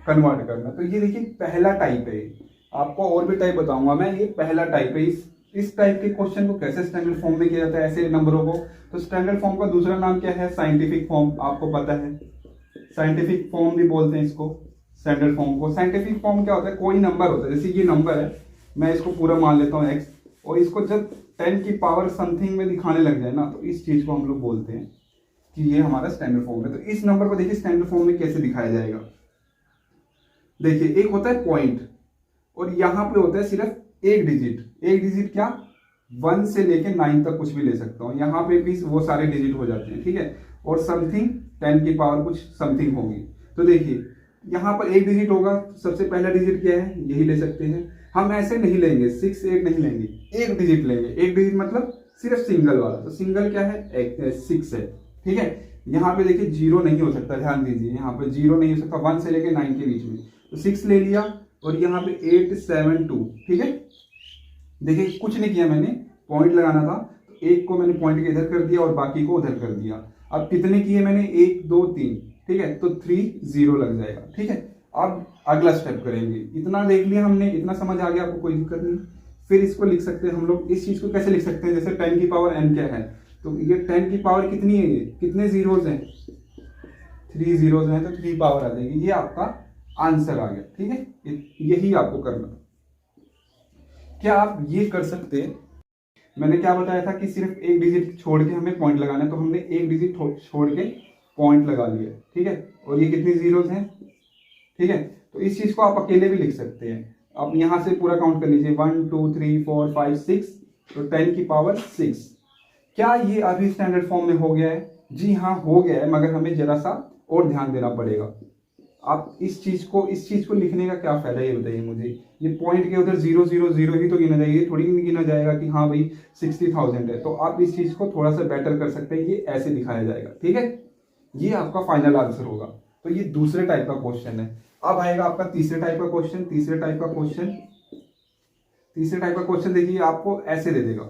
Convert करना। तो ये देखिए पहला टाइप है, आपको और भी टाइप बताऊंगा मैं, ये पहला टाइप है। इस टाइप के क्वेश्चन को कैसे स्टैंडर्ड फॉर्म में किया जाता है ऐसे नंबरों को। तो स्टैंडर्ड फॉर्म का दूसरा नाम क्या है, साइंटिफिक फॉर्म, आपको पता है। साइंटिफिक फॉर्म भी बोलते हैं इसको, स्टैंडर्ड फॉर्म को। साइंटिफिक फॉर्म क्या होता है, कोई नंबर होता है, जैसे ये नंबर है, मैं इसको पूरा मान लेता हूँ एक्स, और इसको जब 10 की पावर समथिंग में दिखाने लग जाए ना, तो इस चीज को हम लोग बोलते हैं कि ये हमारा स्टैंडर्ड फॉर्म है। तो इस नंबर को देखिए स्टैंडर्ड फॉर्म में कैसे दिखाया जाएगा। देखिए एक होता है पॉइंट, और यहां पे होता है सिर्फ एक डिजिट। एक डिजिट क्या, 1 से लेके 9 तक कुछ भी ले सकता हूं, यहाँ पे भी वो सारे डिजिट हो जाते हैं, ठीक है। और समथिंग 10 की पावर कुछ समथिंग होगी। तो देखिए यहाँ पर एक डिजिट होगा, सबसे पहला डिजिट क्या है, यही ले सकते हैं। हम ऐसे नहीं लेंगे 6 8 नहीं लेंगे, एक डिजिट लेंगे। एक डिजिट मतलब सिर्फ सिंगल वाला, तो सिंगल क्या है, 6 है, ठीक है। यहाँ पे देखिए जीरो नहीं हो सकता, ध्यान दीजिए, यहाँ पे जीरो नहीं हो सकता 1 से लेके 9 के बीच में। तो 6 ले लिया, और यहाँ पे 8 7 2, ठीक है। देखिए कुछ नहीं किया मैंने, पॉइंट लगाना था, तो एक को मैंने पॉइंट के इधर कर दिया और बाकी को उधर कर दिया। अब कितने किए मैंने, 1 2 3, ठीक है, तो 3 0 लग जाएगा, ठीक है। अब अगला स्टेप करेंगे, इतना देख लिया हमने, इतना समझ आ गया आपको, कोई दिक्कत नहीं। फिर इसको लिख सकते हैं हम लोग, इस चीज को कैसे लिख सकते हैं, जैसे 10 की पावर n क्या है, तो ये 10 की पावर कितनी है, ये कितने जीरोज हैं, 3 जीरोज हैं, तो 3 पावर आ जाएगी। ये आपका आंसर आ गया, ठीक है। यही आपको करना। क्या आप ये कर सकते हैं, मैंने क्या बताया था कि सिर्फ एक डिजिट छोड़ के हमें पॉइंट लगाना है, तो हमने एक डिजिट छोड़ के पॉइंट लगा लिया, ठीक है। और ये कितनी जीरोज हैं, ठीक है। तो इस चीज को आप अकेले भी लिख सकते हैं। आप यहां से पूरा काउंट कर लीजिए, 1 2 3 4 5 6, तो 10 की पावर 6। क्या ये अभी स्टैंडर्ड फॉर्म में हो गया है, जी हाँ हो गया है, मगर हमें जरा सा और ध्यान देना पड़ेगा। आप इस चीज को लिखने का क्या फायदा, ये बताइए मुझे। ये पॉइंट के उधर 0 0 0 ही तो गिना जाएगा, ये थोड़ी नहीं गिना जाएगा कि हाँ भाई 60,000 है। तो आप इस चीज को थोड़ा सा बेटर कर सकते हैं, ये ऐसे दिखाया जाएगा, ठीक है। ये आपका फाइनल आंसर होगा। तो ये दूसरे टाइप का क्वेश्चन है। अब आएगा आपका तीसरे टाइप का क्वेश्चन। तीसरे टाइप का क्वेश्चन देखिए, आपको ऐसे दे देगा।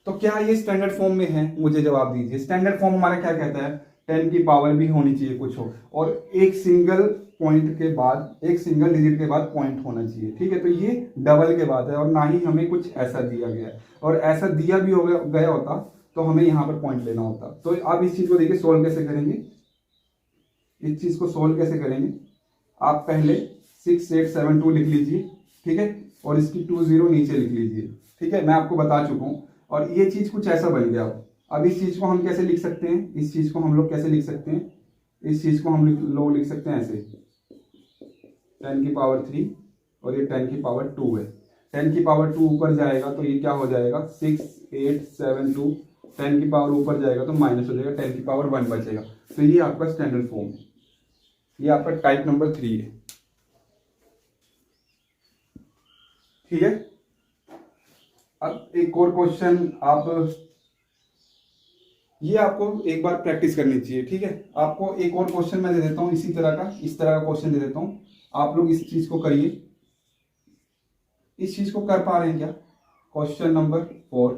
तो क्या ये स्टैंडर्ड फॉर्म में है, मुझे जवाब दीजिए। स्टैंडर्ड फॉर्म हमारा क्या कहता है, 10 की पावर भी होनी चाहिए कुछ हो, और एक सिंगल पॉइंट के बाद, एक सिंगल डिजिट के बाद पॉइंट होना चाहिए, ठीक है। तो ये डबल के बाद है, और ना ही हमें कुछ ऐसा दिया गया है, और ऐसा दिया भी हो गया होता तो हमें यहाँ पर पॉइंट लेना होता। तो आप इस चीज को देखिए सोल्व कैसे करेंगे। इस चीज को सोल्व कैसे करेंगे, आप पहले 6 8 7 2 लिख लीजिए, ठीक है, और इसकी 2 0 नीचे लिख लीजिए, ठीक है। मैं आपको बता चुका हूं, और ये चीज कुछ ऐसा बन गया। अब इस चीज को हम कैसे लिख सकते हैं, इस चीज को हम लोग कैसे लिख सकते हैं, इस चीज को हम लोग लिख सकते हैं ऐसे, 10 की पावर 3, और ये 10 की पावर 2 है। 10 की पावर 2 ऊपर जाएगा तो ये क्या हो जाएगा, 6 8 7 2, 10 की पावर ऊपर जाएगा तो माइनस हो जाएगा, 10 की पावर 1 बचेगा। तो ये आपका स्टैंडर्ड फॉर्म है, ये आपका टाइप नंबर 3 है, ठीक है। अब एक और क्वेश्चन, आप ये आपको एक बार प्रैक्टिस करनी चाहिए, ठीक है। आपको एक और क्वेश्चन मैं दे देता हूं इसी तरह का, इस तरह का क्वेश्चन दे देता हूं, आप लोग इस चीज को करिए। इस चीज को कर पा रहे हैं क्या, क्वेश्चन नंबर 4,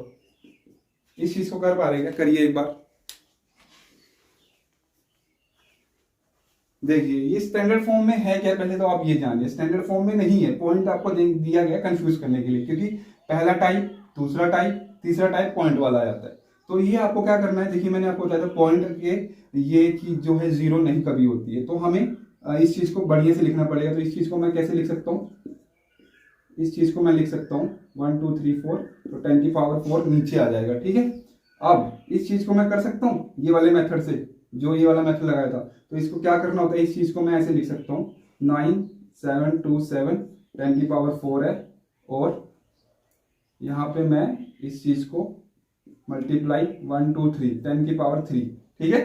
इस चीज को कर पा रहे हैं क्या, करिए एक बार। देखिए ये स्टैंडर्ड फॉर्म में है क्या, पहले तो आप ये जानिए, स्टैंडर्ड फॉर्म में नहीं है। पॉइंट आपको दिया गया कंफ्यूज करने के लिए, क्योंकि पहला टाइप, दूसरा टाइप, तीसरा टाइप पॉइंट वाला आ जाता है। तो ये आपको क्या करना है, देखिए मैंने आपको बताया था पॉइंट के ये चीज जो है 0 नहीं कभी होती है, तो हमें इस चीज को बढ़िया से लिखना पड़ेगा। तो इस चीज को मैं कैसे लिख सकता हूँ, इस चीज को मैं लिख सकता हूँ 1 2 3 4, तो 10 की पावर 4 नीचे आ जाएगा, ठीक है। अब इस चीज को मैं कर सकता हूँ ये वाले मेथड से, जो ये वाला मेथड लगाया था। तो इसको क्या करना होता है, इस चीज को मैं ऐसे लिख सकता हूँ 9 7 2 7, 10 की पावर 4 है, और यहाँ पे मैं इस चीज को मल्टीप्लाई 1 2 3, 10 की पावर 3, ठीक है।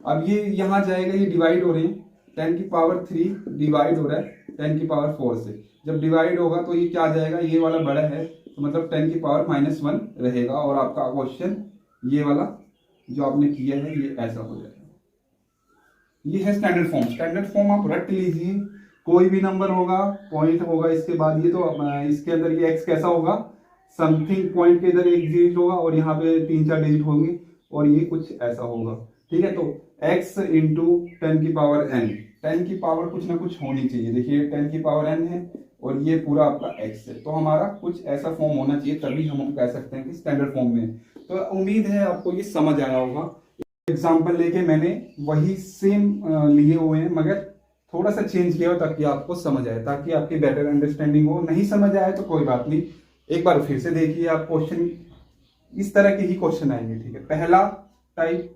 अब ये यहाँ जाएगा, ये डिवाइड हो रहे हैं, 10 की पावर 3 डिवाइड हो रहा है 10 की पावर 4 से। जब डिवाइड होगा तो ये क्या आ जाएगा, ये वाला बड़ा है, तो मतलब 10 की पावर -1 रहेगा, और आपका क्वेश्चन ये वाला जो आपने किया है ये ऐसा हो जाएगा। ये है स्टैंडर्ड फॉर्म। स्टैंडर्ड फॉर्म आप रट लीजिए, कोई भी नंबर होगा, पॉइंट होगा इसके बाद, ये तो इसके अंदर ये एक्स कैसा होगा, समथिंग पॉइंट के इधर एक डिजिट होगा, और यहाँ पे 3 4 डिजिट होंगे, और ये कुछ ऐसा होगा, ठीक है। तो x इंटू 10⁻n, 10 की पावर कुछ ना कुछ होनी चाहिए। देखिए 10⁻n है और ये पूरा आपका x है, तो हमारा कुछ ऐसा फॉर्म होना चाहिए, तभी हम कह सकते हैं कि स्टैंडर्ड फॉर्म में है। तो उम्मीद है आपको ये समझ आया होगा। एग्जाम्पल लेके मैंने वही सेम लिए हुए हैं, मगर थोड़ा सा चेंज किया हो ताकि आपको समझ आए, ताकि आपकी बेटर अंडरस्टैंडिंग हो। नहीं समझ आए तो कोई बात नहीं, एक बार फिर से देखिए। आप क्वेश्चन इस तरह के ही क्वेश्चन आएंगे, ठीक है। पहला टाइप,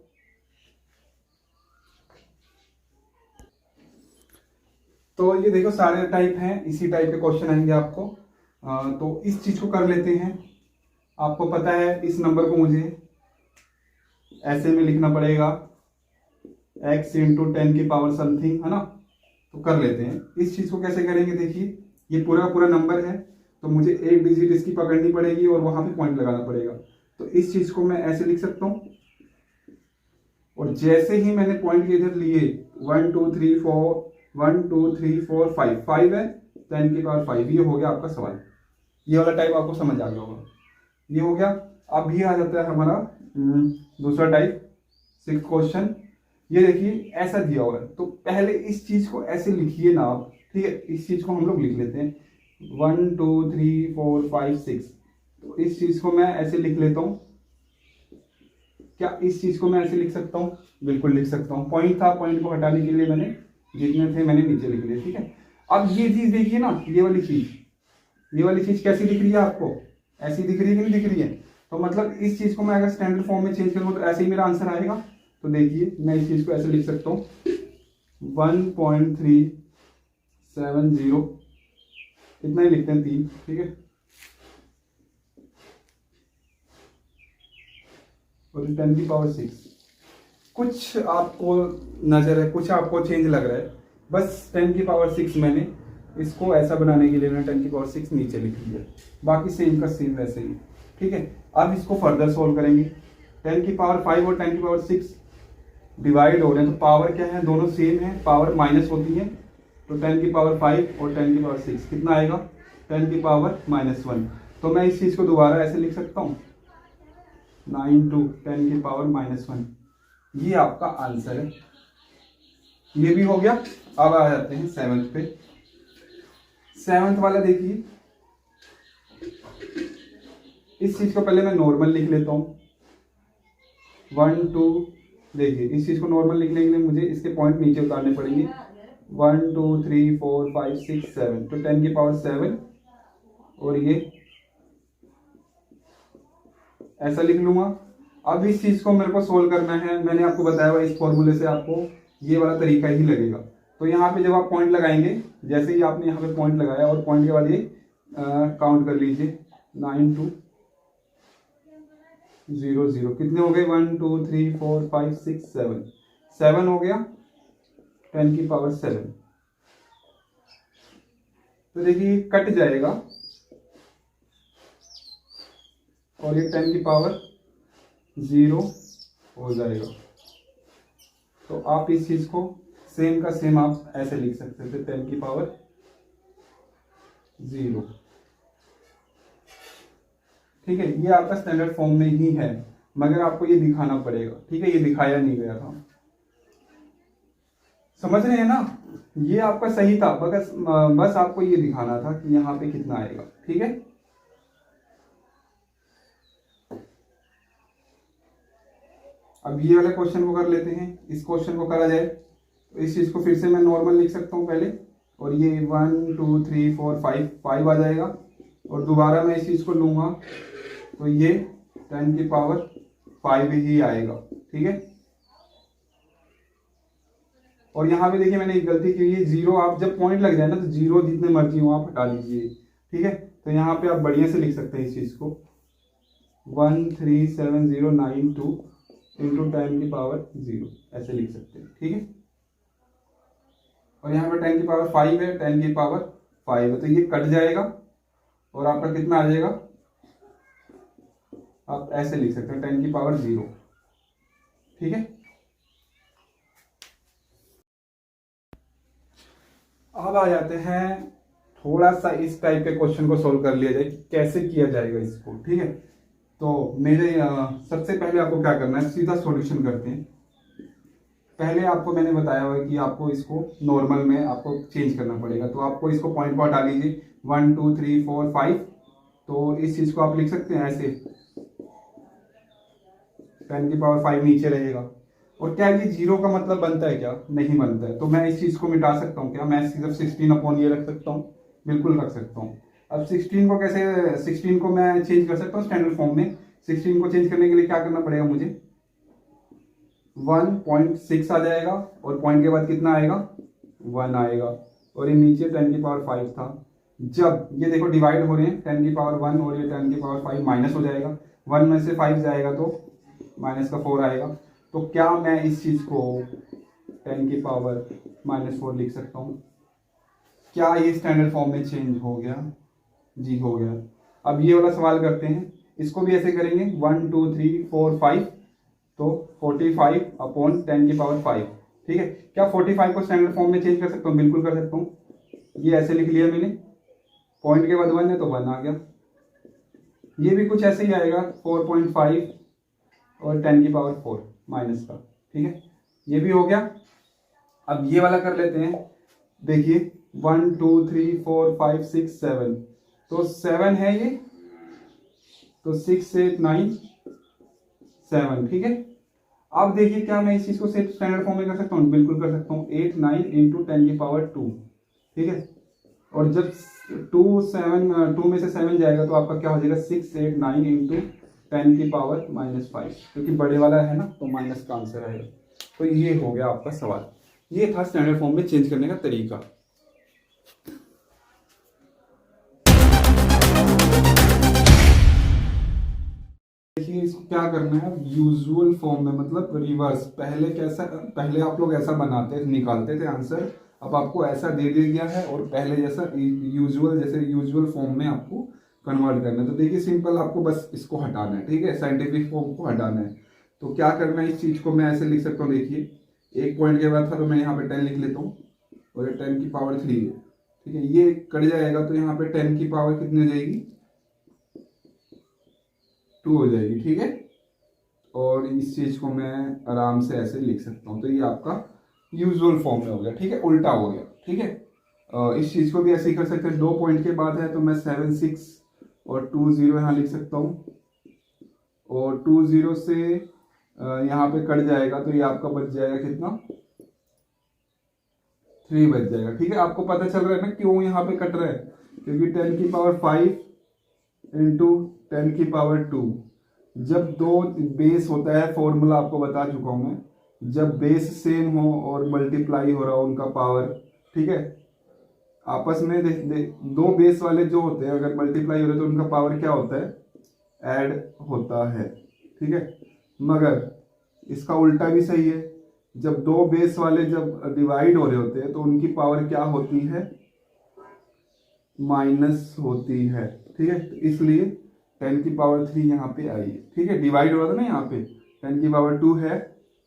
तो ये देखो सारे टाइप हैं, इसी टाइप के क्वेश्चन आएंगे आपको। तो इस चीज को कर लेते हैं। आपको पता है इस नंबर को मुझे ऐसे में लिखना पड़ेगा, x इंटू 10⁻⁷ है ना। तो कर लेते हैं। इस चीज को कैसे करेंगे, देखिए ये पूरा पूरा नंबर है, तो मुझे एक डिजिट इसकी पकड़नी पड़ेगी और वहां पे पॉइंट लगाना पड़ेगा। तो इस चीज को मैं ऐसे लिख सकता हूं, और जैसे ही मैंने पॉइंट के इधर लिए 1 2 3 4 1 2 3 4 5 5 है, 10⁵ ये हो गया आपका सवाल। ये वाला टाइप आपको समझ आ गया होगा, ये हो गया। अब ये आ जाता है हमारा दूसरा टाइप, 6th क्वेश्चन। ये देखिए ऐसा दिया हुआ है, तो पहले इस चीज को ऐसे लिखिए ना आप, ठीक है। इस चीज को हम लोग लिख लेते हैं 1 2 3 4 5 6। तो इस चीज को मैं ऐसे लिख लेता हूं। क्या इस चीज को मैं ऐसे लिख सकता हूं? बिल्कुल लिख सकता हूं। पॉइंट था, पॉइंट को हटाने के लिए मैंने जितने थे मैंने नीचे लिख लिए, ठीक है। अब ये चीज देखिए ना, ये वाली चीज कैसी दिख रही है आपको? ऐसी दिख रही है कि नहीं दिख रही है? तो मतलब इस चीज को मैं अगर स्टैंडर्ड फॉर्म में चेंज करूंगा तो ऐसे ही मेरा आंसर आएगा। तो देखिए मैं इस चीज को ऐसे लिख सकता हूँ 1.370, इतना ही लिखते हैं 3, ठीक है। और 10⁻⁶। कुछ आपको नजर है, कुछ आपको चेंज लग रहा है, बस 10⁻⁶ मैंने इसको ऐसा बनाने के लिए मैंने 10⁻⁶ नीचे लिख दिया, बाकी सेम का सेम वैसे ही, ठीक है। अब इसको फर्दर सोल्व करेंगे। 10⁵ और 10⁻⁶ डिवाइड हो रहे हैं, तो पावर क्या है? दोनों सेम है, पावर माइनस होती है। तो 10⁵ और 10⁻⁶ कितना आएगा? 10⁻⁻1। तो मैं इस चीज को दोबारा ऐसे लिख सकता हूँ 9 टू 10⁻⁻1। ये आपका आंसर है, ये भी हो गया। अब आ जाते हैं 7th पे। 7th वाला देखिए, इस चीज को पहले मैं नॉर्मल लिख लेता हूं 1 2। देखिए इस चीज को नॉर्मल लिखने के लिए मुझे इसके पॉइंट नीचे उतारने पड़ेंगे 1 2 3 4 5 6 7। तो 10⁻⁷ और ये ऐसा लिख लूंगा। अब इस चीज को मेरे को सोल्व करना है, मैंने आपको बताया हुआ इस फॉर्मूले से आपको ये वाला तरीका ही लगेगा। तो यहाँ पे जब आप पॉइंट लगाएंगे, जैसे ही आपने यहाँ पे पॉइंट लगाया और पॉइंट के बाद ये काउंट कर लीजिए 9 2 0 0। कितने हो गए? 1 2 3 4 5 6 7, 7 हो गया 10⁻⁷। तो देखिए कट जाएगा और ये 10⁻�0 हो जाएगा। तो आप इस चीज को सेम का सेम आप ऐसे लिख सकते थे 10⁻�0, ठीक है। ये आपका स्टैंडर्ड फॉर्म में ही है, मगर आपको ये दिखाना पड़ेगा, ठीक है। ये दिखाया नहीं गया था, समझ रहे हैं ना? ये आपका सही था, बस आपको ये दिखाना था कि यहाँ पे कितना आएगा, ठीक है। अब ये वाले क्वेश्चन को कर लेते हैं। इस क्वेश्चन को करा जाए तो इस चीज को फिर से मैं नॉर्मल लिख सकता हूँ पहले, और ये 1 2 3 4 5 आ जाएगा। और दोबारा मैं इस चीज को लूंगा तो ये 10⁻⁵ ही आएगा, ठीक है। और यहाँ पे देखिए मैंने एक गलती की है, 0 आप जब पॉइंट लग जाए ना तो 0 जितने मर्जी हो आप हटा लीजिए, ठीक है। तो यहाँ पे आप बढ़िया से लिख सकते हैं इस चीज को 13709 इंटू 10⁻�0 ऐसे लिख सकते हैं, ठीक है। और यहाँ पे 10⁻⁵ है, 10⁻⁵ है, तो ये कट जाएगा और आपका कितना आ जाएगा? आप ऐसे लिख सकते हैं 10⁻�0, ठीक है। अब आ जाते हैं थोड़ा सा इस टाइप के क्वेश्चन को सोल्व कर लिया जाए कि कैसे किया जाएगा इसको, ठीक है। तो मेरे सबसे पहले आपको क्या करना है, सीधा सॉल्यूशन करते हैं। पहले आपको मैंने बताया हुआ है कि आपको इसको नॉर्मल में आपको चेंज करना पड़ेगा, तो आपको इसको पॉइंट पर हटा लीजिए 1 2 3 4 5। तो इस चीज को आप लिख सकते हैं ऐसे 10⁵ नीचे रहेगा। और क्या ये जीरो का मतलब बनता है? क्या नहीं बनता है। तो मैं इस चीज को मिटा सकता हूँ क्या? मैं सिर्फ 16 अपॉन ये रख सकता हूँ, बिल्कुल रख सकता हूँ। अब 16 को कैसे, 16 को मैं चेंज कर सकता हूँ स्टैंडर्ड फॉर्म में। 16 को चेंज करने के लिए क्या करना पड़ेगा मुझे? 1.6 आ जाएगा और पॉइंट के बाद कितना आएगा? 1 आएगा। और ये नीचे 10⁵ था। जब ये देखो डिवाइड हो रहे हैं 10⁵1 और ये 10⁵5 माइनस हो जाएगा, 1 में से 5 जाएगा तो माइनस का 4 आएगा। तो क्या मैं इस चीज को 10⁻⁻4 लिख सकता हूँ? क्या ये स्टैंडर्ड फॉर्म में चेंज हो गया? जी हो गया। अब ये वाला सवाल करते हैं, इसको भी ऐसे करेंगे 1 2 3 4 5, तो 45 अपॉन 10⁵5। ठीक है, क्या 45 को स्टैंडर्ड फॉर्म में चेंज कर सकता हूँ? बिल्कुल कर सकता हूँ। ये ऐसे लिख लिया मैंने, पॉइंट के बाद 1 है तो 1 आ गया। ये भी कुछ ऐसे ही आएगा 4.5 और 10⁻4 माइनस का। ठीक है, ये भी हो गया। अब ये वाला कर लेते हैं। देखिए 1 2 3 4 5 6 7, तो 7 है ये, तो 6 8 9 7। ठीक है, अब देखिए क्या मैं इस चीज को सिर्फ स्टैंडर्ड फॉर्म में कर सकता हूँ? बिल्कुल कर सकता हूँ। 8 9 इंटू 10⁻2। ठीक है, और जब 2 में से 7 जाएगा तो आपका क्या हो जाएगा? 6 8 9 इंटू 10⁻⁻5, क्योंकि बड़े वाला है ना तो माइनस का आंसर आएगा। तो ये हो गया आपका सवाल। ये था स्टैंडर्ड फॉर्म में चेंज करने का तरीका। देखिए इसको क्या करना है, यूजुअल फॉर्म में, मतलब रिवर्स। पहले कैसा, पहले आप लोग ऐसा बनाते निकालते थे आंसर, अब आपको ऐसा दे दिया गया है और पहले जैसा यूजुअल, जैसे यूजुअल फॉर्म में आपको कन्वर्ट करना है। तो देखिए सिंपल, आपको बस इसको हटाना है। ठीक है, साइंटिफिक फॉर्म को हटाना है। तो क्या करना है, इस चीज को मैं ऐसे लिख सकता हूँ। देखिए एक पॉइंट के बाद था तो मैं यहाँ पे 10 लिख लेता हूँ और ये 10⁻3 है। ठीक है, ये कट जाएगा तो यहाँ पे 10 की पावर कितनी हो जाएगी? 2 हो जाएगी। ठीक है, और इस चीज को मैं आराम से ऐसे लिख सकता हूँ। तो ये आपका यूजुअल फॉर्म में हो गया। ठीक है, उल्टा हो गया। ठीक है, इस चीज को भी ऐसे ही कर सकते हैं। 2 पॉइंट के बाद है तो मैं 7 6 और 2 0 यहाँ लिख सकता हूँ, और 2 0 से यहाँ पे कट जाएगा तो ये आपका बच जाएगा कितना? 3 बच जाएगा। ठीक है, आपको पता चल रहा है ना क्यों यहाँ पे कट रहा है? क्योंकि 10⁵5 इंटू 10⁵2, जब दो बेस होता है, फॉर्मूला आपको बता चुका हूं मैं, जब बेस सेम हो और मल्टीप्लाई हो रहा हो उनका पावर। ठीक है, आपस में दो बेस वाले जो होते हैं अगर मल्टीप्लाई हो रहे तो उनका पावर क्या होता है? ऐड होता है। ठीक है, मगर इसका उल्टा भी सही है, जब दो बेस वाले जब डिवाइड हो रहे होते हैं तो उनकी पावर क्या होती है? माइनस होती है। ठीक है, तो इसलिए 10⁻3 यहाँ पे आई है। ठीक है, डिवाइड हो रहा था ना, यहाँ पे 10⁻2 है,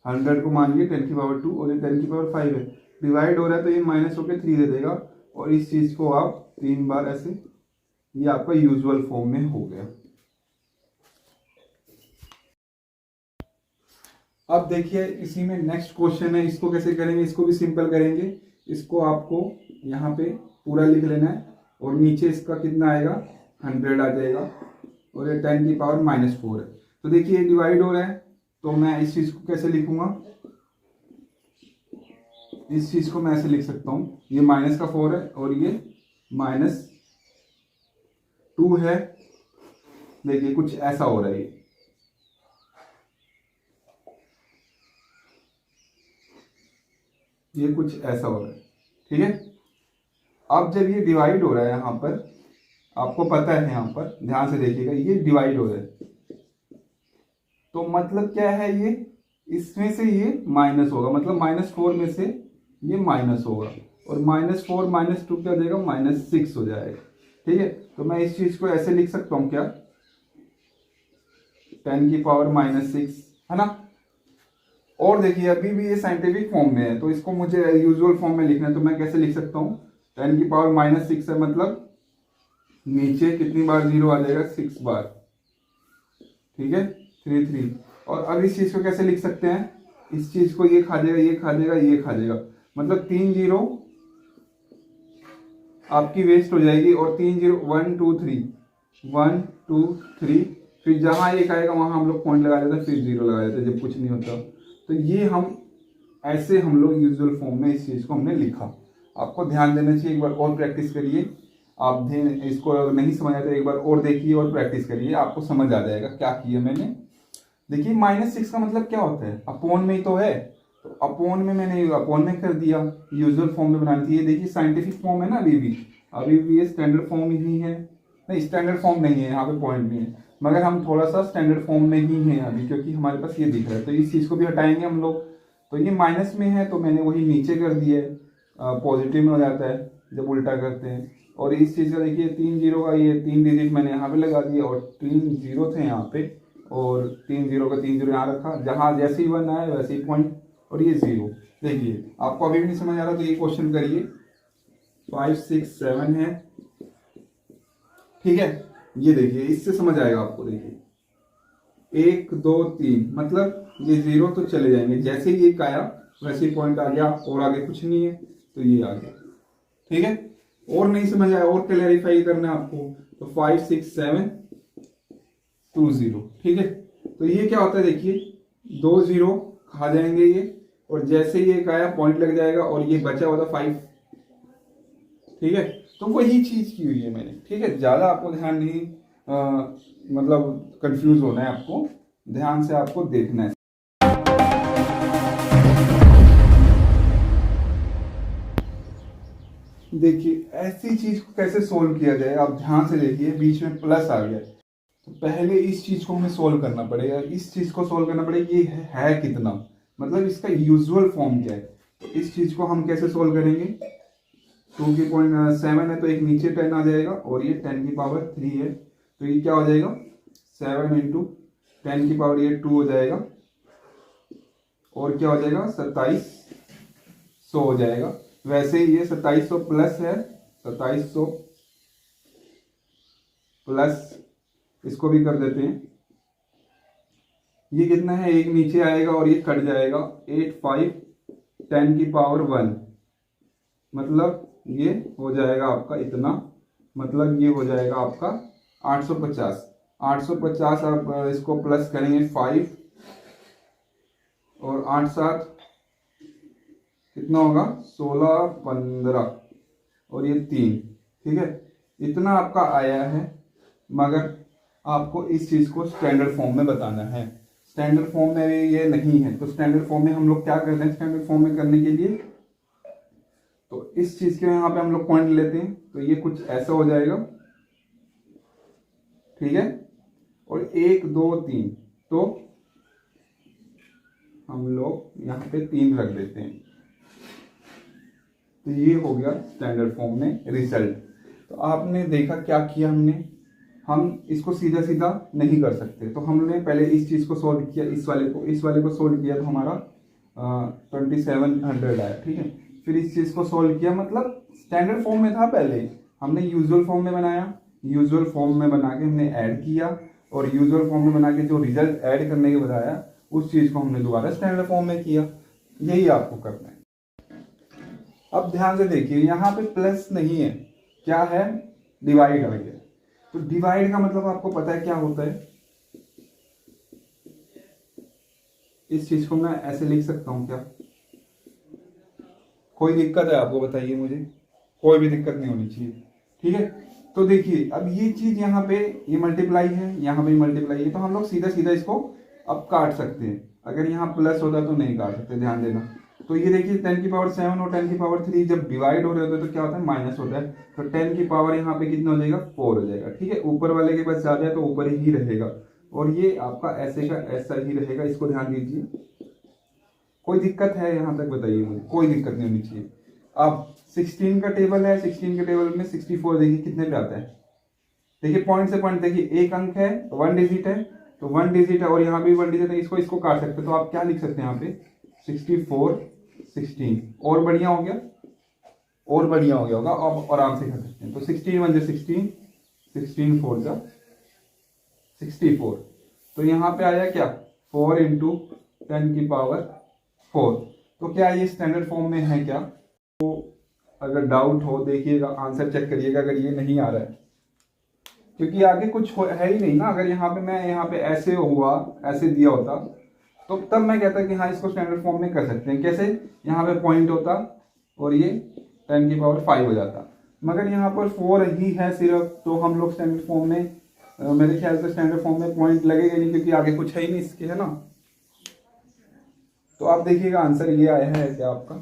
100 को मानिए 10⁻2 और ये 10⁻5 है, डिवाइड हो रहा है तो ये माइनस होकर 3 दे देगा। और इस चीज को आप 3 बार ऐसे, ये आपका यूजुअल फॉर्म में हो गया। अब देखिए इसी में नेक्स्ट क्वेश्चन है, इसको कैसे करेंगे? इसको भी सिंपल करेंगे। इसको आपको यहाँ पे पूरा लिख लेना है और नीचे इसका कितना आएगा? 100 आ जाएगा और ये 10⁻⁻4 है। तो देखिए ये डिवाइड हो रहा है तो मैं इस चीज को कैसे लिखूंगा? इस चीज को मैं ऐसे लिख सकता हूं, ये माइनस का 4 है और ये -2 है। देखिए कुछ ऐसा हो रहा है, ये कुछ ऐसा हो रहा है। ठीक है, अब जब ये डिवाइड हो रहा है यहां पर, आपको पता है यहां पर ध्यान से देखिएगा, ये डिवाइड हो रहा है तो मतलब क्या है? ये इसमें से ये माइनस होगा, मतलब -4 में से ये माइनस होगा और -4 -2 क्या हो जाएगा? -6 हो जाएगा। ठीक है, तो मैं इस चीज को ऐसे लिख सकता हूं क्या? 10⁻⁻6 है ना। और देखिए अभी भी ये साइंटिफिक फॉर्म में है तो इसको मुझे यूजुअल फॉर्म में लिखना है। तो मैं कैसे लिख सकता हूँ? 10⁻⁻6 है, मतलब नीचे कितनी बार 0 आ जाएगा? 6 बार। ठीक है, 3 3। और अब इस चीज को कैसे लिख सकते हैं? इस चीज को ये खा जाएगा, ये खा जाएगा, ये खा जाएगा, मतलब 3 जीरो आपकी वेस्ट हो जाएगी। और 3 जीरो 1 2 3 1 2 3, फिर जहां एक आएगा वहां हम लोग पॉइंट लगा देते हैं, फिर जीरो लगा देते हैं जब कुछ नहीं होता। तो ये हम लोग यूजुअल फॉर्म में इस चीज को हमने लिखा। आपको ध्यान देना चाहिए, एक बार और प्रैक्टिस करिए। आप इसको अगर नहीं समझ आया तो एक बार और देखिए और प्रैक्टिस करिए, आपको समझ आ जाएगा क्या किया मैंने। देखिए -6 का मतलब क्या होता है, अपोन में ही तो है, तो अपोन में मैंने अपोन में कर दिया। यूजुअल फॉर्म में बनानी थी, ये देखिए साइंटिफिक फॉर्म है ना, अभी भी ये स्टैंडर्ड फॉर्म ही है, नहीं स्टैंडर्ड फॉर्म नहीं है, यहाँ पे पॉइंट भी है, मगर हम थोड़ा सा स्टैंडर्ड फॉर्म में ही हैं अभी, क्योंकि हमारे पास ये दिख रहा है। तो इस चीज़ को भी हटाएंगे हम लोग। तो ये माइनस में है तो मैंने वही नीचे कर दिया है, पॉजिटिव में हो जाता है जब उल्टा करते हैं। और इस चीज़ का देखिए 3 जीरो का ये 3 डिजिट मैंने यहाँ पे लगा दिया, और 3 जीरो थे यहाँ पे, और 3 जीरो का 3 जीरो यहाँ रखा, जहाँ जैसे ही 1 आया वैसे ही पॉइंट, और ये जीरो। देखिए आपको अभी भी नहीं समझ आ रहा तो ये क्वेश्चन करिए। 5 6 7 है, ठीक है, ये देखिए इससे समझ आएगा आपको। देखिए 1 2 3 मतलब ये जीरो तो चले जाएंगे, जैसे ही एक आया वैसे ही पॉइंट आ गया, और आगे कुछ नहीं है तो ये आ गया, ठीक है। और नहीं समझ आया और क्लैरिफाई करना है आपको, तो 5 6 7 2 0, ठीक है। तो ये क्या होता है, देखिए 2 जीरो खा जाएंगे ये, और जैसे ही एक आया पॉइंट लग जाएगा, और ये बचा हुआ था 5, ठीक है। तो वही चीज की हुई है मैंने, ठीक है। ज्यादा आपको ध्यान नहीं मतलब कंफ्यूज होना है, आपको ध्यान से आपको देखना है। देखिए ऐसी चीज को कैसे सोल्व किया जाए, आप ध्यान से देखिए, बीच में प्लस आ गया, तो पहले इस चीज को हमें सोल्व करना पड़ेगा। इस चीज को सोल्व करना पड़ेगा, ये है कितना, मतलब इसका यूजुअल फॉर्म क्या है। तो इस चीज को हम कैसे सोल्व करेंगे, 2 की पॉइंट 7 है तो एक नीचे 10 आ जाएगा, और ये 10 की पावर 3 है, तो ये क्या हो जाएगा 7 इंटू 10 की पावर ये 2 हो जाएगा, और क्या हो जाएगा 2700 हो जाएगा। वैसे ही ये 2700 प्लस है, 2700 प्लस इसको भी कर देते हैं, ये कितना है, एक नीचे आएगा और ये कट जाएगा, 8 5 10 की पावर 1, मतलब ये हो जाएगा आपका इतना, मतलब ये हो जाएगा आपका 850। 850 आप इसको प्लस करेंगे 5, और 8 7 कितना होगा 16 15, और ये 3, ठीक है। इतना आपका आया है, मगर आपको इस चीज को स्टैंडर्ड फॉर्म में बताना है। स्टैंडर्ड फॉर्म में ये नहीं है, तो स्टैंडर्ड फॉर्म में हम लोग क्या करते हैं, स्टैंडर्ड फॉर्म में करने के लिए तो इस चीज के यहाँ पे हम लोग पॉइंट लेते हैं, तो ये कुछ ऐसा हो जाएगा, ठीक है। और 1 2 3, तो हम लोग यहाँ पे 3 रख देते हैं, तो ये हो गया स्टैंडर्ड फॉर्म में रिजल्ट। तो आपने देखा क्या किया हमने, हम इसको सीधा सीधा नहीं कर सकते, तो हमने पहले इस चीज को सोल्व किया, इस वाले को सोल्व किया, तो हमारा 2700 आया, ठीक है। फिर इस चीज को सोल्व किया, मतलब स्टैंडर्ड फॉर्म में था पहले, हमने यूजुअल फॉर्म में बनाया, यूजुअल फॉर्म में बना के हमने ऐड किया, और यूजुअल फॉर्म में बना के जो रिजल्ट ऐड करने के बताया उस चीज को हमने दोबारा स्टैंडर्ड फॉर्म में किया। यही आपको करना है। अब ध्यान से देखिए, यहाँ पे प्लस नहीं है, क्या है, डिवाइड आ गया। तो डिवाइड का मतलब आपको पता है क्या होता है, इस चीज को मैं ऐसे लिख सकता हूं क्या, कोई दिक्कत है आपको बताइए मुझे, कोई भी दिक्कत नहीं होनी चाहिए, ठीक है। तो देखिए अब ये चीज यहाँ पे ये मल्टीप्लाई है, यहाँ पे मल्टीप्लाई है, तो हम लोग सीधा सीधा इसको अब काट सकते हैं। अगर यहाँ प्लस होता तो नहीं काट सकते, ध्यान देना। तो ये देखिए 10 की पावर 7 और 10 की पावर 3 जब डिवाइड हो रहे होते हैं तो क्या होता है, माइनस होता है। तो 10 की पावर यहाँ पे कितना हो जाएगा, 4 हो जाएगा, ठीक है। ऊपर वाले के पास ज्यादा है तो ऊपर ही रहेगा, और ये आपका ऐसे का ऐसा ही रहेगा, इसको ध्यान दीजिए। कोई दिक्कत है यहाँ तक बताइए मुझे, कोई दिक्कत नहीं होनी चाहिए। अब 16 का टेबल है, 16 के टेबल में 64 देखिए कितने पे आता है, देखिए पॉइंट से पॉइंट देखिए, एक अंक है 1 डिजिट है, तो 1 डिजिट है, और यहाँ भी 1 डिजिट है, इसको काट सकते हैं। तो आप क्या लिख सकते हैं यहाँ पे 64 16, और बढ़िया हो गया, और बढ़िया हो गया होगा, आप आराम से कर सकते हैं। तो 16 1 16, 16 4 जा 64, तो यहाँ पे आया क्या 4 इंटू 10 की पावर 4। तो क्या ये स्टैंडर्ड फॉर्म में है क्या? तो अगर डाउट हो देखिएगा, आंसर चेक करिएगा अगर ये नहीं आ रहा है, क्योंकि आगे कुछ है ही नहीं ना। अगर यहाँ पे मैं यहाँ पे ऐसे हुआ, ऐसे दिया होता तो तब मैं कहता कि हाँ इसको स्टैंडर्ड फॉर्म में कर सकते हैं। कैसे? यहाँ पे पॉइंट होता और ये 10⁵ हो जाता, मगर यहाँ पर 4 ही है सिर्फ, तो हम लोग स्टैंडर्ड फॉर्म में मेरे ख्याल से स्टैंडर्ड फॉर्म में पॉइंट लगेगा नहीं, क्योंकि आगे कुछ है ही नहीं इसके, है ना। तो आप देखिएगा आंसर ये आया है क्या आपका।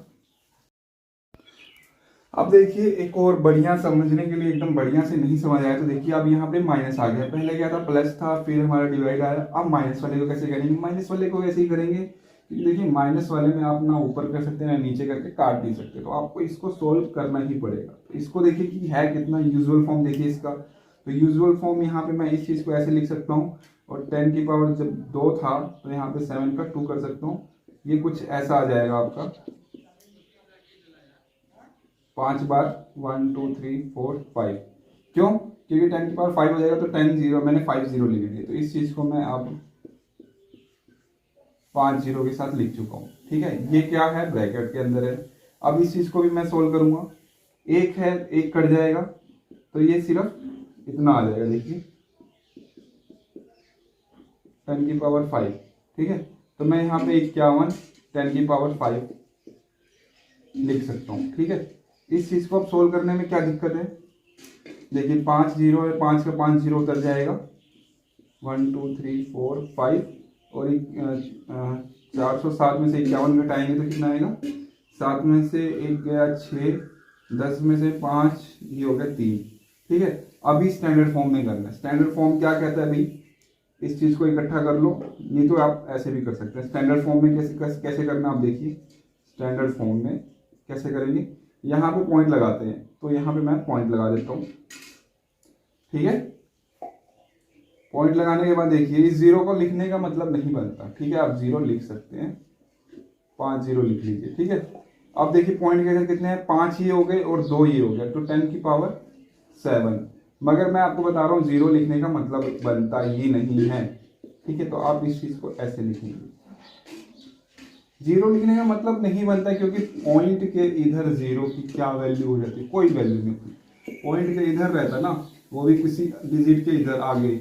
अब देखिए एक और बढ़िया समझने के लिए, एकदम बढ़िया से नहीं समझ आया तो देखिए अब यहाँ पे माइनस आ गया। पहले क्या था? प्लस था, फिर हमारा डिवाइड आया। अब माइनस वाले को कैसे करेंगे? माइनस वाले को ऐसे ही करेंगे, क्योंकि देखिए माइनस वाले में आप ना ऊपर कर सकते हैं ना नीचे करके काट नहीं सकते, तो आपको इसको सोल्व करना ही पड़ेगा। तो इसको देखिए कि है कितना, यूजुअल फॉर्म देखिए इसका। तो यूजुअल फॉर्म यहाँ पे मैं इस चीज को ऐसे लिख सकता हूँ, और 10⁵ जब 2 था तो यहाँ पे 7 का 2 कर सकता हूँ। ये कुछ ऐसा आ जाएगा आपका 5 बार 1 2 3 4 5। क्यों? क्योंकि 10⁵ हो जाएगा तो 10 0, मैंने 5 0 लिख दिए, तो इस चीज को मैं अब 5 0 के साथ लिख चुका हूँ। ठीक है, ये क्या है? ब्रैकेट के अंदर है। अब इस चीज को भी मैं सोल्व करूंगा, एक है, एक कट जाएगा तो ये सिर्फ इतना आ जाएगा, देखिए 10⁵ ठीक है। तो मैं यहाँ पे 51 10⁵ लिख सकता हूँ। ठीक है, इस चीज को अब सोल्व करने में क्या दिक्कत है? देखिए 5 0 है, 5 का 5 0 उतर जाएगा, 1 2 3 4 5, और 407 में से 51 घटाएंगे तो कितना आएगा? 7 में से 1 गया 6, 10 में से 5, ये हो गया 3। ठीक है, अभी स्टैंडर्ड फॉर्म में करना है। स्टैंडर्ड फॉर्म क्या कहता है भाई? इस चीज को इकट्ठा कर लो, नहीं तो आप ऐसे भी कर सकते हैं। स्टैंडर्ड फॉर्म में कैसे करना आप देखिए। स्टैंडर्ड फॉर्म में कैसे करेंगे? यहाँ पे पॉइंट लगाते हैं, तो यहाँ पे मैं पॉइंट लगा देता हूँ। ठीक है, पॉइंट लगाने के बाद देखिए इस 0 को लिखने का मतलब नहीं बनता। ठीक है, आप 0 लिख सकते हैं, 5 0 लिख लीजिए। ठीक है, अब देखिए पॉइंट के इधर कितने हैं? 5 ये हो गए और 2 ये हो गया, तो 10⁵7। मगर मैं आपको बता रहा हूँ 0 लिखने का मतलब बनता ही नहीं है। ठीक है, तो आप इस चीज को ऐसे लिखेंगे, 0 लिखने का मतलब नहीं बनता, क्योंकि पॉइंट के इधर 0 की क्या वैल्यू हो जाती है? कोई वैल्यू नहीं होती। पॉइंट के इधर रहता ना, वो भी किसी डिजिट के इधर आगे,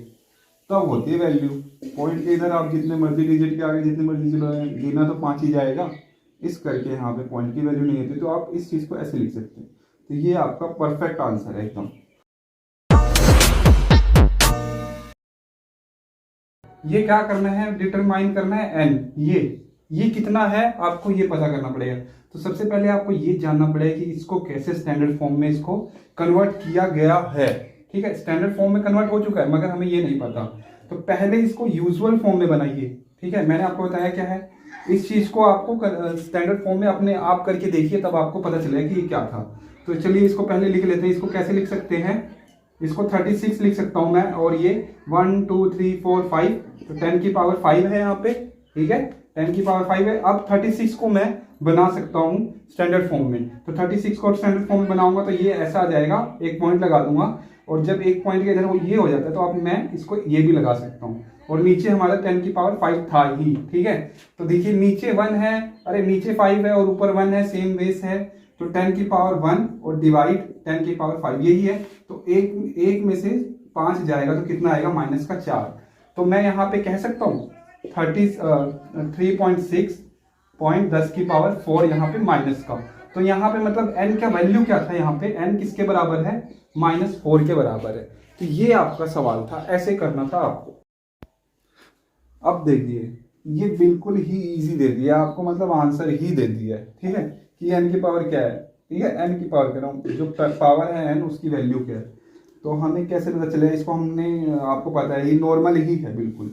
तब होती है वैल्यू। पॉइंट के इधर आप जितने मर्जी डिजिट के आगे जितने मर्जी गिना तो 5 ही जाएगा, इस करके यहाँ पे पॉइंट की वैल्यू नहीं होती। तो आप इस चीज को ऐसे लिख सकते हैं। तो ये आपका परफेक्ट आंसर है एकदम। ये क्या करना है? डिटरमाइन करना है एन। ये कितना है आपको ये पता करना पड़ेगा। तो सबसे पहले आपको ये जानना पड़ेगा कि इसको कैसे स्टैंडर्ड फॉर्म में इसको कन्वर्ट किया गया है। ठीक है, स्टैंडर्ड फॉर्म में कन्वर्ट हो चुका है, मगर हमें ये नहीं पता। तो पहले इसको यूजुअल फॉर्म में बनाइए। ठीक है, मैंने आपको बताया क्या है। इस चीज को आपको स्टैंडर्ड फॉर्म में अपने आप करके देखिए, तब आपको पता चलेगा कि ये क्या था। तो चलिए इसको पहले लिख लेते हैं। इसको कैसे लिख सकते हैं? इसको 36 लिख सकता हूं मैं, और ये 1 2 3 4 5, तो 10⁵ है यहाँ पे। ठीक है, 10⁵ है। अब 36 को मैं बना सकता हूँ स्टैंडर्ड फॉर्म में। तो 36 को स्टैंडर्ड फॉर्म में बनाऊंगा तो ये ऐसा आ जाएगा, एक पॉइंट लगा दूंगा, और जब एक पॉइंट के इधर वो ये हो जाता है तो अब मैं इसको ये भी लगा सकता हूँ, और नीचे हमारा 10⁵ था ही। ठीक है, तो देखिए नीचे 1 है, अरे नीचे 5 है और ऊपर 1 है, सेम बेस है, तो 10⁵1 और डिवाइड 10⁵5 यही है। तो एक में से 5 जाएगा तो कितना आएगा? -4। तो मैं यहाँ पे कह सकता हूँ 3.6.10⁴ यहाँ पे माइनस का। तो यहाँ पे मतलब n का वैल्यू क्या था? यहाँ पे n किसके बराबर है? -4 के बराबर है। तो ये आपका सवाल था, ऐसे करना था आपको। अब देखिए ये बिल्कुल ही इजी दे दिया आपको, मतलब आंसर ही दे दिया है। ठीक है, कि n की पावर क्या है? ठीक है, n की पावर कह रहा हूँ, जो पावर है n उसकी वैल्यू क्या है। तो हमें कैसे पता चले? इसको हमने, आपको पता है ये नॉर्मल ही है बिल्कुल।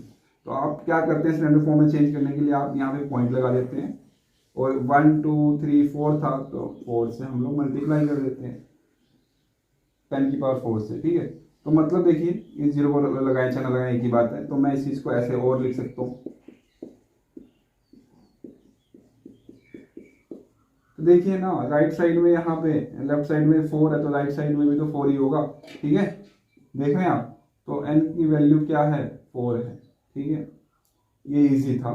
तो आप क्या करते हैं, स्टैंडर्ड फॉर्म में चेंज करने के लिए आप यहाँ पे पॉइंट लगा देते हैं, और 1 2 3 4 था तो 4 से हम लोग मल्टीप्लाई कर देते हैं 10⁴ से। ठीक है, तो मतलब देखिए इस 0 को लगाए चाहे ना लगाए एक ही बात है। तो मैं इस चीज को ऐसे और लिख सकता हूँ। तो देखिए ना, राइट साइड में यहाँ पे लेफ्ट साइड में 4 है, तो राइट साइड में भी तो 4 ही होगा। ठीक है, देख रहे हैं आप। तो n की वैल्यू क्या है? 4 है। ठीक है, ये इजी था।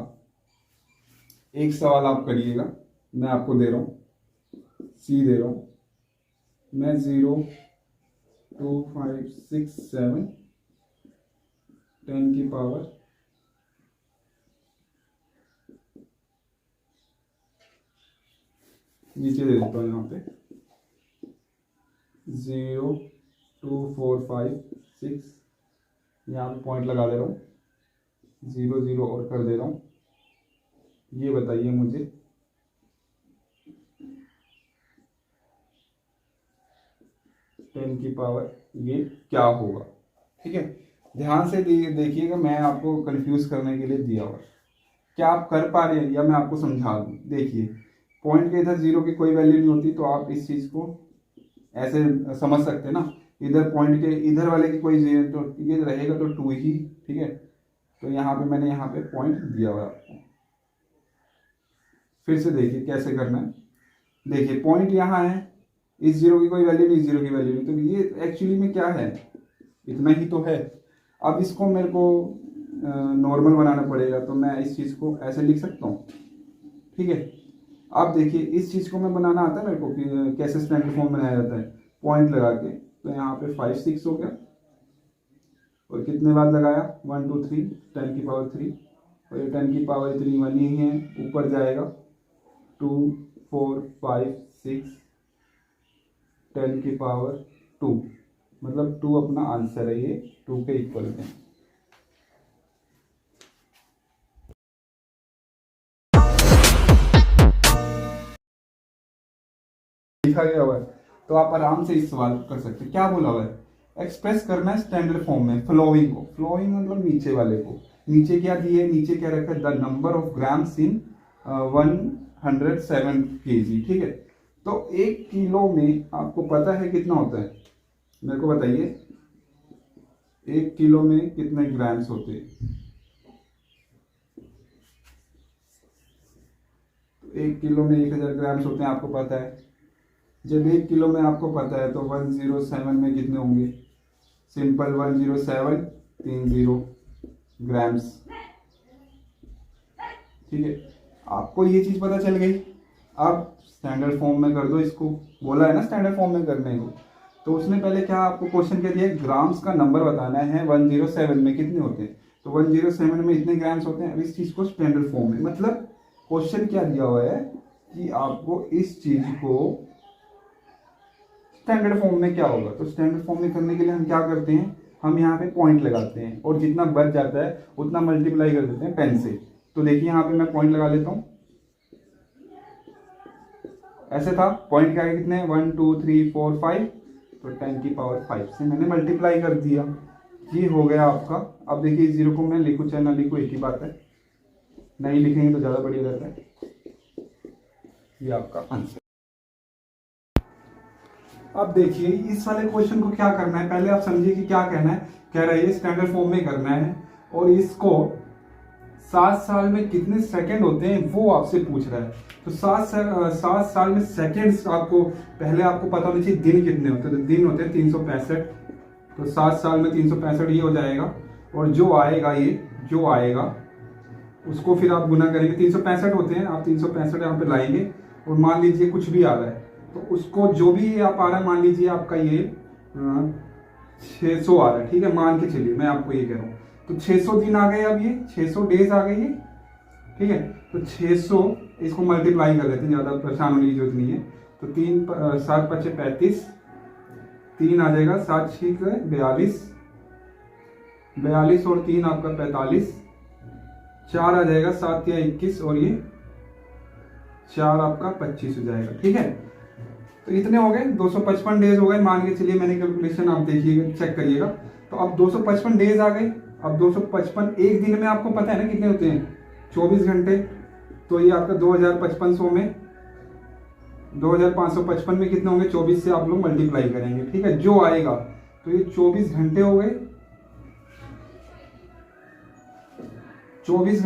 एक सवाल आप करिएगा, मैं आपको दे रहा हूँ, सी दे रहा हूँ मैं, 0 2 5 6 7 10 की पावर नीचे दे देता हूँ यहाँ पे 0 2 4 5 6, यहाँ पे पॉइंट लगा दे रहा हूँ, 0 0 और कर दे रहा हूँ। ये बताइए मुझे 10 की पावर ये क्या होगा। ठीक है, ध्यान से देखिएगा, मैं आपको कंफ्यूज करने के लिए दिया हुआ, क्या आप कर पा रहे हैं या मैं आपको समझा दूँ। देखिए पॉइंट के इधर 0 की कोई वैल्यू नहीं होती, तो आप इस चीज़ को ऐसे समझ सकते हैं ना, इधर पॉइंट के इधर वाले की कोई 0 तो ये रहेगा तो 2 ही। ठीक है, तो यहाँ पे मैंने यहाँ पे पॉइंट दिया हुआ है आपको। फिर से देखिए कैसे करना है। देखिए पॉइंट यहाँ है, इस 0 की कोई वैल्यू नहीं, 0 की वैल्यू नहीं, तो ये एक्चुअली में क्या है, इतना ही तो है। अब इसको मेरे को नॉर्मल बनाना पड़ेगा, तो मैं इस चीज़ को ऐसे लिख सकता हूँ। ठीक है, अब देखिए इस चीज़ को मैं बनाना आता है मेरे को कि कैसे स्टैंडर्ड फॉर्म बनाया जाता है, पॉइंट लगा के। तो यहाँ पे 5 6 हो गया, और कितने बाद लगाया 1 2 3 10 की पावर 3, और ये 10 की पावर इतनी 1 ही है, ऊपर जाएगा 2 4 5 6 10 की पावर 2, मतलब 2 अपना आंसर है, ये 2 के इक्वल है। लिखा गया हुआ है, तो आप आराम से इस सवाल कर सकते हैं। क्या बोला हुआ है, एक्सप्रेस करना है स्टैंडर्ड फॉर्म में फ्लोइंग को। फ्लोइंग मतलब नीचे वाले को। नीचे क्या दिए, नीचे क्या रखा है, the number of grams in 107 kg। ठीक है, तो 1 किलो में आपको पता है कितना होता है, मेरे को बताइए 1 किलो में कितने ग्राम्स होते हैं। तो 1 किलो में 1000 ग्राम्स होते हैं, आपको पता है। जब 1 किलो में आपको पता है तो 107 में कितने होंगे, सिंपल 107 30 ग्राम्स। ठीक है, आपको ये चीज पता चल गई। अब स्टैंडर्ड फॉर्म में कर दो इसको, बोला है ना स्टैंडर्ड फॉर्म में करने को। तो उसने पहले क्या आपको क्वेश्चन क्या दिया, ग्राम्स का नंबर बताना है, 107 में कितने होते हैं, तो 107 में इतने ग्राम्स होते हैं। अब इस चीज को स्टैंडर्ड फॉर्म में, मतलब क्वेश्चन क्या दिया हुआ है कि आपको इस चीज को स्टैंडर्ड फॉर्म में क्या होगा। तो स्टैंडर्ड फॉर्म में करने के लिए हम क्या करते हैं, हम यहाँ पे पॉइंट लगाते हैं, और जितना बच जाता है उतना मल्टीप्लाई कर देते हैं 10 से। तो देखिए यहाँ पे मैं पॉइंट लगा लेता हूँ, ऐसे था, पॉइंट के आगे कितने 1 2 3 4 5, तो 10 की पावर 5 से मैंने मल्टीप्लाई कर दिया। ये हो गया आपका। अब देखिए 0 को मैं लिखूँ चाहे ना लिखूँ एक ही बात है, नहीं लिखेंगे तो ज़्यादा बढ़िया रहता है। ये आपका आंसर। अब देखिए इस वाले क्वेश्चन को क्या करना है, पहले आप समझिए कि क्या कहना है। कह रहा है स्टैंडर्ड फॉर्म में करना है, और इसको 7 साल में कितने सेकंड होते हैं वो आपसे पूछ रहा है। तो 7 साल में सेकंड्स आपको पहले आपको पता होना चाहिए दिन कितने होते हैं। तो दिन होते हैं 365, तो 7 साल में 365 ये हो जाएगा, और जो आएगा उसको फिर आप गुना करेंगे। 365 होते हैं, आप 365 यहाँ पे लाएंगे, और मान लीजिए कुछ भी आ रहा है, तो उसको जो भी आप आ रहा है, मान लीजिए आपका ये 600 आ रहा है। ठीक है, मान के चलिए, मैं आपको ये कह रहा हूँ, तो 600 दिन आ गए, अब ये 600 डेज आ गए ये। ठीक है, तो 600 इसको मल्टीप्लाई कर लेते हैं, ज़्यादा परेशान होने की जरूरत नहीं है। तो 3 7 5 35, 3 आ जाएगा, 7 6 42, 42 और 3 आपका 45, 4 आ जाएगा, 7 या 21, और ये 4 आपका 25 हो जाएगा। ठीक है, तो इतने हो गए, 255 डेज हो गए मान के चलिए। मैंने कैलकुलेशन आप देखिएगा, चेक करिएगा। तो अब 255 डेज आ गए। अब 255 एक दिन में आपको पता है ना कितने होते हैं, 24 घंटे। तो ये आपका 2555 में 2555 में कितने होंगे, 24 से आप लोग मल्टीप्लाई करेंगे। ठीक है, जो आएगा, तो ये 24 घंटे हो गए, 24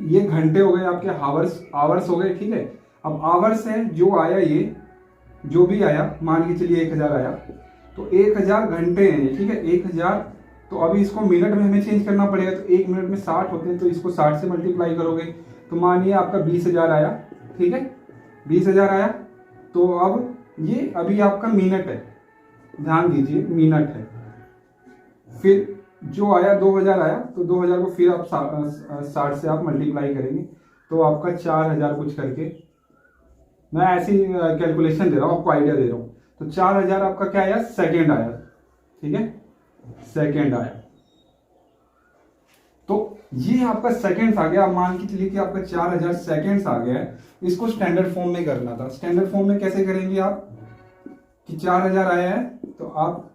ये घंटे हो गए आपके, आवर्स हो गए। ठीक है, अब आवर्स है, जो आया ये जो भी आया, मान के चलिए 1000 आया, तो 1000 घंटे हैं। ठीक है, 1000, तो अभी इसको मिनट में हमें चेंज करना पड़ेगा। तो 1 मिनट में 60 होते हैं, तो इसको 60 से मल्टीप्लाई करोगे। तो मानिए आपका 20,000 आया, ठीक है, 20,000 आया। तो अब ये अभी आपका मिनट है, ध्यान दीजिए मिनट है। फिर जो आया 2,000 आया, तो 2,000 को फिर आप 60 से आप मल्टीप्लाई करेंगे, तो आपका 4,000 कुछ करके, मैं ऐसी कैलकुलेशन दे रहा हूँ, आपको आइडिया दे रहा हूँ। तो 4,000 आपका क्या आया, सेकेंड आया, ठीक है, सेकेंड आया। तो ये आपका सेकेंड्स आ गया। आप मान के चलिए कि आपका 4,000 सेकेंड्स आ गया है। इसको स्टैंडर्ड फॉर्म में करना था। स्टैंडर्ड फॉर्म में कैसे करेंगे आप, कि 4,000 आया है तो आप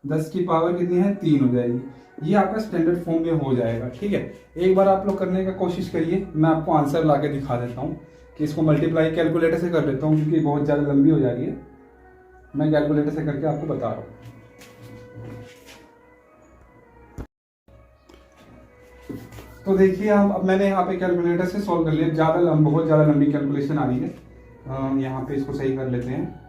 10 की पावर कितनी है, 3 हो जाएगी। ये आपका स्टैंडर्ड फॉर्म में हो जाएगा, ठीक है। एक बार आप लोग करने का कोशिश करिए, मैं आपको आंसर ला के दिखा देता हूँ कि इसको मल्टीप्लाई कैलकुलेटर से कर देता हूँ, क्योंकि बहुत ज़्यादा लंबी हो जा रही है। मैं कैलकुलेटर से करके आपको बता रहा हूँ। तो देखिए अब मैंने यहाँ पे कैलकुलेटर से सॉल्व कर लिया। बहुत ज़्यादा लंबी कैलकुलेशन आ रही है। यहाँ पे इसको सही कर लेते हैं।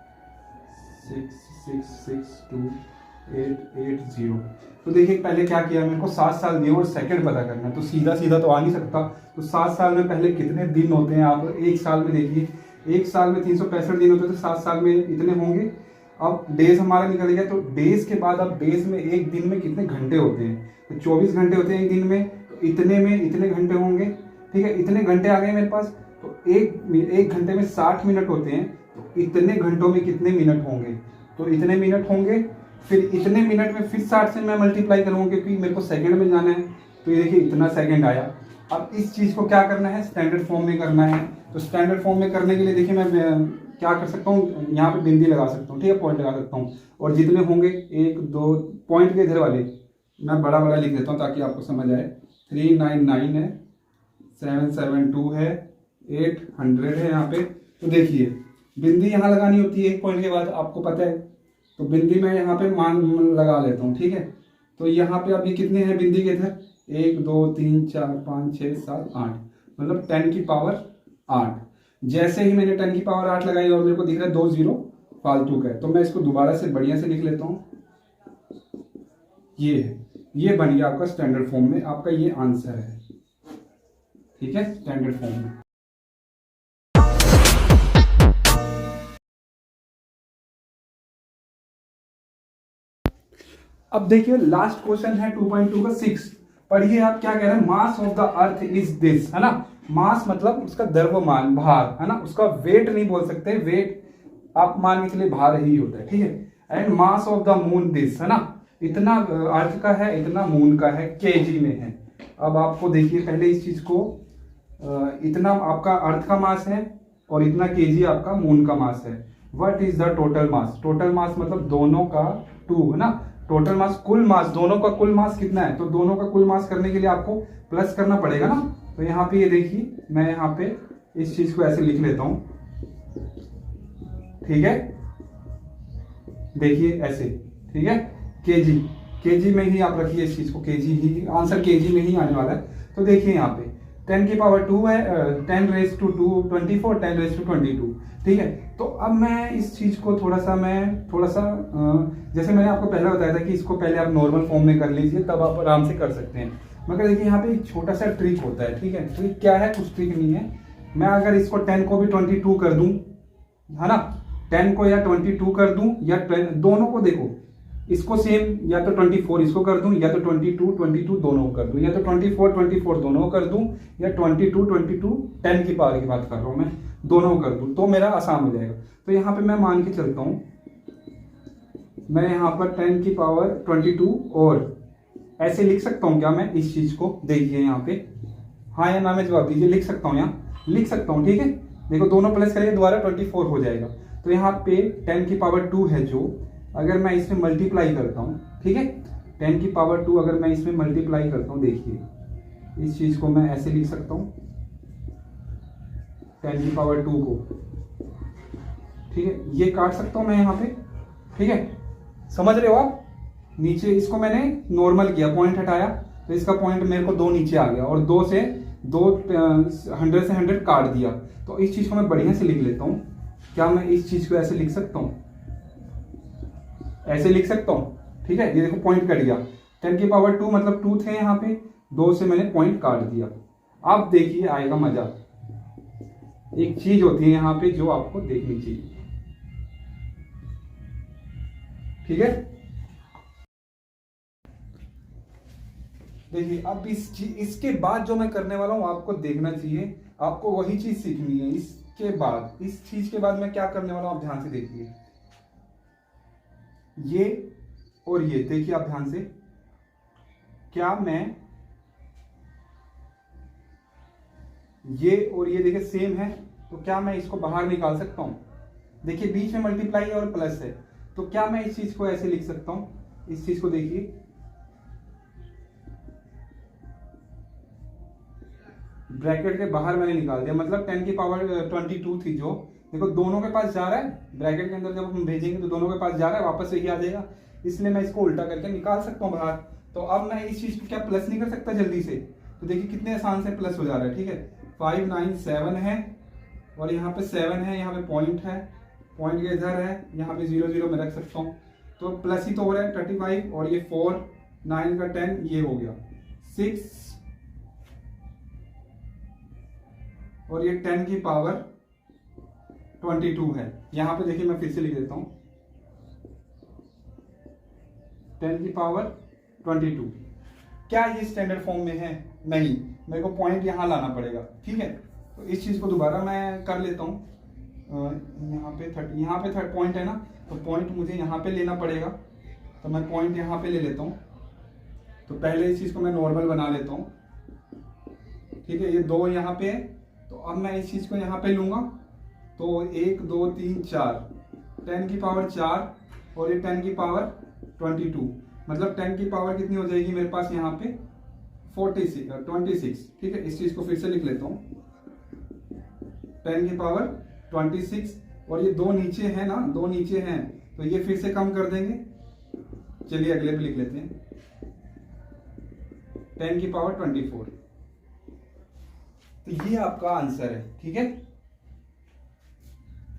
6,6,6,2,8,8,0 तो देखिए पहले क्या किया, मेरे को 7 साल दिए और सेकंड पता करना है, तो सीधा सीधा तो आ नहीं सकता। तो 7 साल में पहले कितने दिन होते हैं, आप एक साल में देखिए, एक साल में 365 दिन होते हैं, तो 7 साल में इतने होंगे। अब डेज हमारा निकल गया, तो डेज के बाद अब डेज में एक दिन में कितने घंटे होते हैं, तो 24 घंटे होते हैं एक दिन में, तो इतने में इतने घंटे होंगे, ठीक है। इतने घंटे आ गए मेरे पास। तो एक घंटे में 60 मिनट होते हैं, तो इतने घंटों में कितने मिनट होंगे, तो इतने मिनट होंगे। फिर इतने मिनट में फिर 60 से मैं मल्टीप्लाई करूँगा, क्योंकि मेरे को सेकंड में जाना है। तो ये देखिए इतना सेकंड आया। अब इस चीज़ को क्या करना है, स्टैंडर्ड फॉर्म में करना है। तो स्टैंडर्ड फॉर्म में करने के लिए देखिए मैं क्या कर सकता हूँ, यहाँ पे बिंदी लगा सकता हूँ, ठीक है, पॉइंट लगा सकता हूँ। और जितने होंगे 1 2 पॉइंट के इधर वाले मैं बड़ा बड़ा लिख देता हूँ ताकि आपको समझ आए। 399 है, 772 है, 800 है यहाँ पे। तो देखिए बिंदी यहाँ लगानी होती है एक पॉइंट के बाद, आपको पता है। तो बिंदी मैं यहाँ पे मान लगा लेता हूँ, ठीक है। तो यहाँ पे अभी कितने हैं बिंदी के इधर, 1 2 3 4 5 6 7 8, मतलब 10 की पावर 8। जैसे ही मैंने 10 की पावर 8 लगाई और मेरे को दिख रहा है 2 0 फालतू का है, तो मैं इसको दोबारा से बढ़िया से लिख लेता हूँ। ये है, ये बन गया आपका स्टैंडर्ड फॉर्म में, आपका ये आंसर है, ठीक है, स्टैंडर्ड फॉर्म में। अब देखिए लास्ट क्वेश्चन है 2.2 का 6। पढ़िए आप क्या कह रहे हैं, mass of the earth is this, है ना। मास मतलब उसका द्रव्यमान, भार, है ना। उसका वेट नहीं बोल सकते, वेट आप मान के चलिए भार ही होता है, ठीक है। And mass of the moon this, है ना। इतना अर्थ का है, इतना मून का है, केजी में है। अब आपको देखिए पहले इस चीज को, इतना आपका अर्थ का मास है और इतना केजी आपका मून का मास है। What is the total mass, total mass मतलब दोनों का 2, है ना। टोटल मास कुल मास, दोनों का कुल मास कितना है, तो दोनों का कुल मास करने के लिए आपको प्लस करना पड़ेगा ना। तो यहाँ पे ये देखिए मैं यहाँ पे इस चीज को ऐसे लिख लेता हूं, ठीक है, देखिए ऐसे, ठीक है। केजी, केजी में ही आप रखिए इस चीज को, केजी ही आंसर, केजी में ही आने वाला है। तो देखिए यहाँ पे 10 की पावर 2 है, 10 रेज टू 2 24, 10 रेज टू 22, ठीक है। तो अब मैं इस चीज को थोड़ा सा जैसे मैंने आपको पहले बताया था कि इसको पहले आप नॉर्मल फॉर्म में कर लीजिए, तब आप आराम से कर सकते हैं। मगर देखिए यहाँ पे एक छोटा सा ट्रिक होता है, ठीक है। ट्रिक क्या है, कुछ ट्रिक नहीं है। मैं अगर इसको 10 को भी 22 कर दूं, है ना, 10 को या 22 कर दूं या 10, दोनों को देखो, इसको सेम या तो 24 इसको कर दूं, या तो 22 दोनों को कर दूं, या तो 24 दोनों को कर दूं, या 22 10 की पावर की बात कर रहा हूं मैं, दोनों को कर दूं, तो मेरा आसान हो जाएगा। तो यहाँ पे मैं मान के चलता हूं, मैं यहाँ पर 10 की पावर 22 और ऐसे लिख सकता हूँ क्या मैं इस चीज को, देखिए यहाँ पे हाँ या ना में जवाब दीजिए, लिख सकता हूँ, यहाँ लिख सकता हूँ, ठीक है। देखो दोनों प्लस करेंगे दोबारा 24 हो जाएगा। तो यहाँ पे 10 की पावर 2 है जो, अगर मैं इसमें मल्टीप्लाई करता हूँ, ठीक है, 10 की पावर 2 अगर मैं इसमें मल्टीप्लाई करता हूँ, देखिए इस चीज को मैं ऐसे लिख सकता हूँ, 10 की पावर 2 को, ठीक है, ये काट सकता हूँ मैं यहाँ पे, ठीक है, समझ रहे हो आप। नीचे इसको मैंने नॉर्मल किया, पॉइंट हटाया, तो इसका पॉइंट मेरे को 2 नीचे आ गया, और 2 से 100 से 100 काट दिया। तो इस चीज को मैं बढ़िया से लिख लेता हूँ। क्या मैं इस चीज को ऐसे लिख सकता हूँ, ऐसे लिख सकता हूँ, ठीक है। ये देखो पॉइंट कट गया, 10 की पावर 2 मतलब 2 थे यहाँ पे, 2 से मैंने पॉइंट काट दिया। अब देखिए आएगा मजा, एक चीज होती है यहाँ पे जो आपको देखनी चाहिए। ठीक है, देखिए अब इसके बाद जो मैं करने वाला हूं आपको देखना चाहिए, आपको वही चीज सीखनी है। इसके बाद, इस चीज के बाद मैं क्या करने वाला हूं आप ध्यान से देखिए, ये और ये देखिए आप ध्यान से, क्या मैं ये और ये देखिए सेम है, तो क्या मैं इसको बाहर निकाल सकता हूं? देखिए बीच में मल्टीप्लाई और प्लस है, तो क्या मैं इस चीज को ऐसे लिख सकता हूं? इस चीज को देखिए, ब्रैकेट के बाहर मैंने निकाल दिया, मतलब 10 की पावर 22 थी जो, देखो दोनों के पास जा रहा है, ब्रैकेट के अंदर जब हम भेजेंगे तो दोनों के पास जा रहा है, वापस यही आ जाएगा, इसलिए मैं इसको उल्टा करके निकाल सकता हूँ बाहर। तो अब मैं इस चीज को क्या प्लस नहीं कर सकता जल्दी से? तो देखिए कितने आसान से प्लस हो जा रहा है। ठीक है, 597 है और यहाँ पे 7 है, यहाँ पे पॉइंट है, पॉइंट के इधर है, यहाँ पे 0 0 में रख सकता हूँ, तो प्लस ही तो हो रहा है 35, और ये 4 9 का 10, ये हो गया 6, और ये 10 की पावर 22 है। यहां पे देखिए मैं फिर से लिख देता हूं, 10 की पावर 22। क्या ये स्टैंडर्ड फॉर्म में है? नहीं, मेरे को पॉइंट यहां लाना पड़ेगा। ठीक है, तो इस चीज को दोबारा मैं कर लेता हूं, यहाँ पे 30, यहाँ पे 30 पॉइंट है ना, तो पॉइंट मुझे यहाँ पे लेना पड़ेगा, तो मैं पॉइंट यहाँ पे ले लेता हूँ। तो पहले इस चीज को मैं नॉर्मल बना लेता हूँ। ठीक है, ये 2 यहाँ पे है, तो अब मैं इस चीज को यहाँ पे लूंगा, तो 1 2 3 4, 10 की पावर 4 और ये 10 की पावर 22, मतलब 10 की पावर कितनी हो जाएगी मेरे पास यहाँ पे 26। ठीक है, इस चीज को फिर से लिख लेता हूँ, 10 की पावर 26, और ये 2 नीचे है ना, 2 नीचे हैं, तो ये फिर से कम कर देंगे। चलिए अगले पे लिख लेते हैं, 10 की पावर 24। तो ये आपका आंसर है। ठीक है,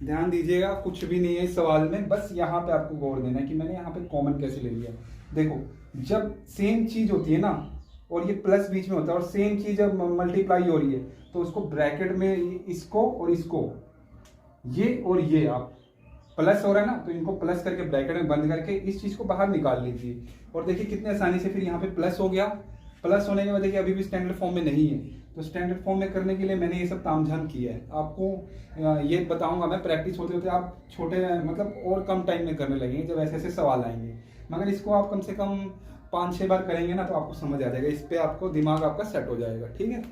ध्यान दीजिएगा, कुछ भी नहीं है इस सवाल में, बस यहाँ पे आपको गौर देना है कि मैंने यहाँ पे कॉमन कैसे ले लिया। देखो जब सेम चीज होती है ना, और ये प्लस बीच में होता है, और सेम चीज जब मल्टीप्लाई हो रही है, तो उसको ब्रैकेट में इसको और इसको, ये और ये, आप प्लस हो रहा है ना, तो इनको प्लस करके ब्रैकेट में बंद करके इस चीज को बाहर निकाल लीजिए, और देखिए कितने आसानी से फिर यहाँ पे प्लस हो गया। प्लस होने के बाद देखिए अभी भी स्टैंडर्ड फॉर्म में नहीं है, तो स्टैंडर्ड फॉर्म में करने के लिए मैंने ये सब तामझाम किया है। आपको ये बताऊंगा मैं, प्रैक्टिस होते होते आप छोटे मतलब और कम टाइम में करने लगेंगे जब ऐसे ऐसे सवाल आएंगे, मगर इसको आप कम से कम 5-6 बार करेंगे ना, तो आपको समझ आ जाएगा, इस पे आपको दिमाग आपका सेट हो जाएगा। ठीक है।